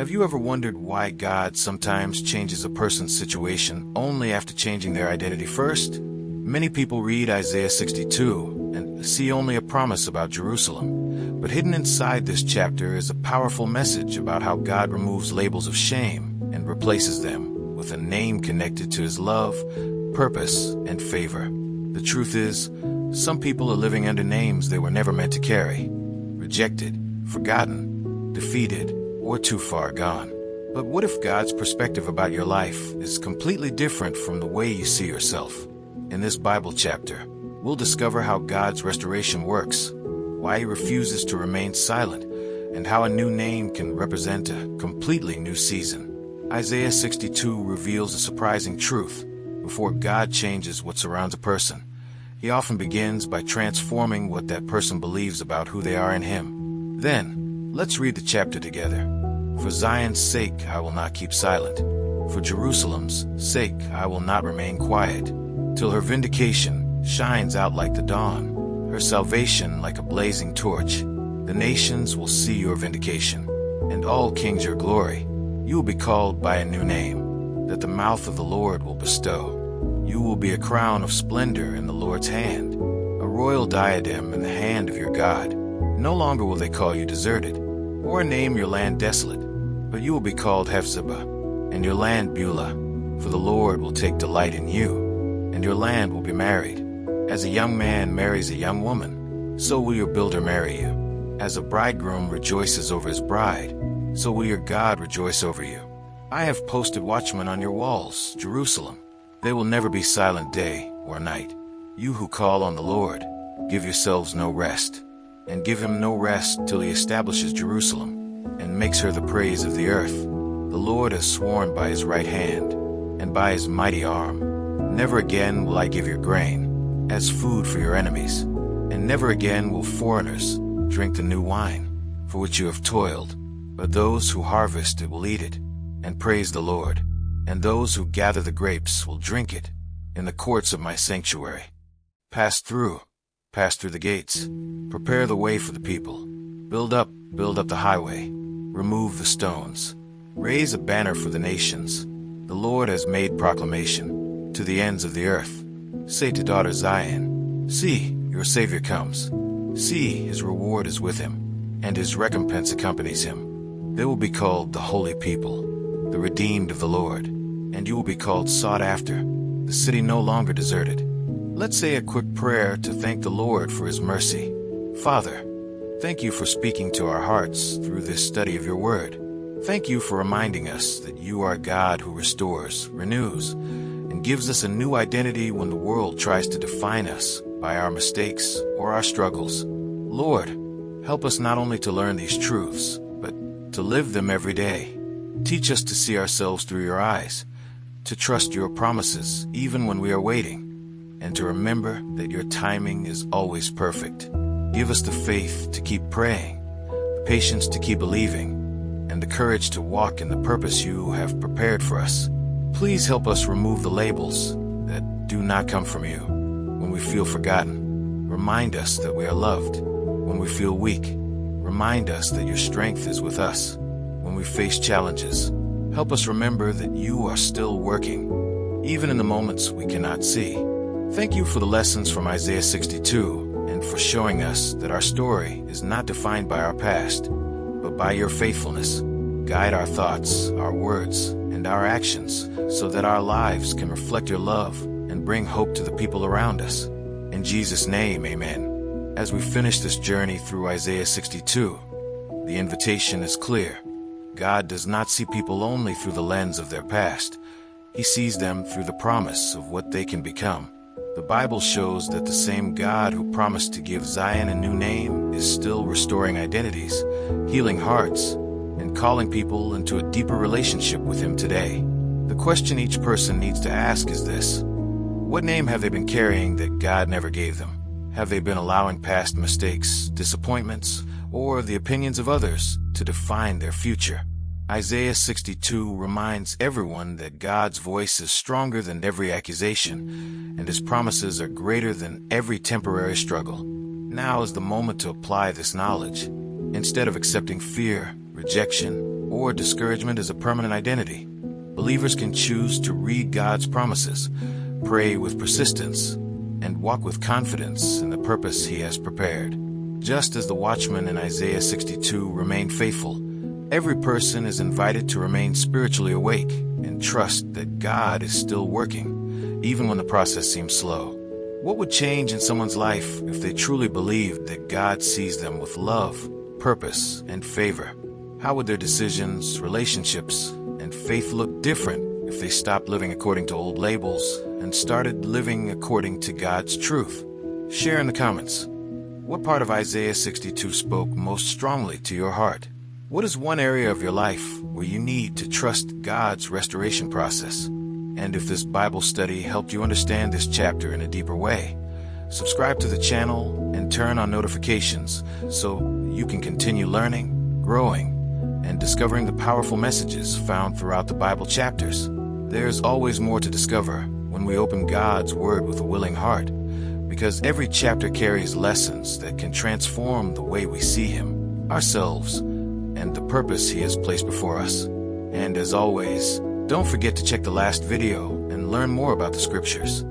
Have you ever wondered why God sometimes changes a person's situation only after changing their identity first? Many people read Isaiah 62 and see only a promise about Jerusalem, but hidden inside this chapter is a powerful message about how God removes labels of shame and replaces them with a name connected to His love, purpose, and favor. The truth is, some people are living under names they were never meant to carry, rejected, forgotten, defeated, or too far gone. But what if God's perspective about your life is completely different from the way you see yourself? In this Bible chapter, we'll discover how God's restoration works, why He refuses to remain silent, and how a new name can represent a completely new season. Isaiah 62 reveals a surprising truth. Before God changes what surrounds a person, He often begins by transforming what that person believes about who they are in Him. Then, let's read the chapter together. For Zion's sake I will not keep silent. For Jerusalem's sake I will not remain quiet, till her vindication shines out like the dawn, her salvation like a blazing torch. The nations will see your vindication, and all kings your glory. You will be called by a new name, that the mouth of the Lord will bestow. You will be a crown of splendor in the Lord's hand, a royal diadem in the hand of your God. No longer will they call you deserted, or name your land desolate, but you will be called Hephzibah, and your land Beulah, for the Lord will take delight in you, and your land will be married. As a young man marries a young woman, so will your builder marry you. As a bridegroom rejoices over his bride, so will your God rejoice over you. I have posted watchmen on your walls, Jerusalem. They will never be silent day or night. You who call on the Lord, give yourselves no rest, and give Him no rest till He establishes Jerusalem and makes her the praise of the earth. The Lord has sworn by His right hand and by His mighty arm, never again will I give your grain as food for your enemies, and never again will foreigners drink the new wine for which you have toiled, but those who harvest it will eat it and praise the Lord, and those who gather the grapes will drink it in the courts of my sanctuary. Pass through the gates. Prepare the way for the people. Build up the highway. Remove the stones. Raise a banner for the nations. The Lord has made proclamation to the ends of the earth. Say to daughter Zion, see, your Savior comes. See, His reward is with Him, and His recompense accompanies Him. They will be called the holy people, the redeemed of the Lord, and you will be called sought after, the city no longer deserted. Let's say a quick prayer to thank the Lord for His mercy. Father, thank You for speaking to our hearts through this study of Your Word. Thank You for reminding us that You are God who restores, renews, and gives us a new identity when the world tries to define us by our mistakes or our struggles. Lord, help us not only to learn these truths, but to live them every day. Teach us to see ourselves through Your eyes, to trust Your promises even when we are waiting, and to remember that Your timing is always perfect. Give us the faith to keep praying, the patience to keep believing, and the courage to walk in the purpose You have prepared for us. Please help us remove the labels that do not come from You. When we feel forgotten, remind us that we are loved. When we feel weak, remind us that Your strength is with us. When we face challenges, help us remember that You are still working, even in the moments we cannot see. Thank You for the lessons from Isaiah 62 and for showing us that our story is not defined by our past, but by Your faithfulness. Guide our thoughts, our words, and our actions so that our lives can reflect Your love and bring hope to the people around us. In Jesus' name, amen. As we finish this journey through Isaiah 62, the invitation is clear. God does not see people only through the lens of their past. He sees them through the promise of what they can become. The Bible shows that the same God who promised to give Zion a new name is still restoring identities, healing hearts, and calling people into a deeper relationship with Him today. The question each person needs to ask is this: what name have they been carrying that God never gave them? Have they been allowing past mistakes, disappointments, or the opinions of others to define their future? Isaiah 62 reminds everyone that God's voice is stronger than every accusation, and His promises are greater than every temporary struggle. Now is the moment to apply this knowledge. Instead of accepting fear, rejection, or discouragement as a permanent identity. Believers can choose to read God's promises, pray with persistence, and walk with confidence in the purpose He has prepared. Just as the watchman in Isaiah 62 remained faithful, every person is invited to remain spiritually awake and trust that God is still working, even when the process seems slow. What would change in someone's life if they truly believed that God sees them with love, purpose, and favor? How would their decisions, relationships, and faith look different if they stopped living according to old labels and started living according to God's truth? Share in the comments. What part of Isaiah 62 spoke most strongly to your heart? What is one area of your life where you need to trust God's restoration process? And if this Bible study helped you understand this chapter in a deeper way, subscribe to the channel and turn on notifications so you can continue learning, growing, and discovering the powerful messages found throughout the Bible chapters. There's always more to discover when we open God's Word with a willing heart, because every chapter carries lessons that can transform the way we see Him, ourselves, and the purpose He has placed before us. And as always, don't forget to check the last video and learn more about the Scriptures.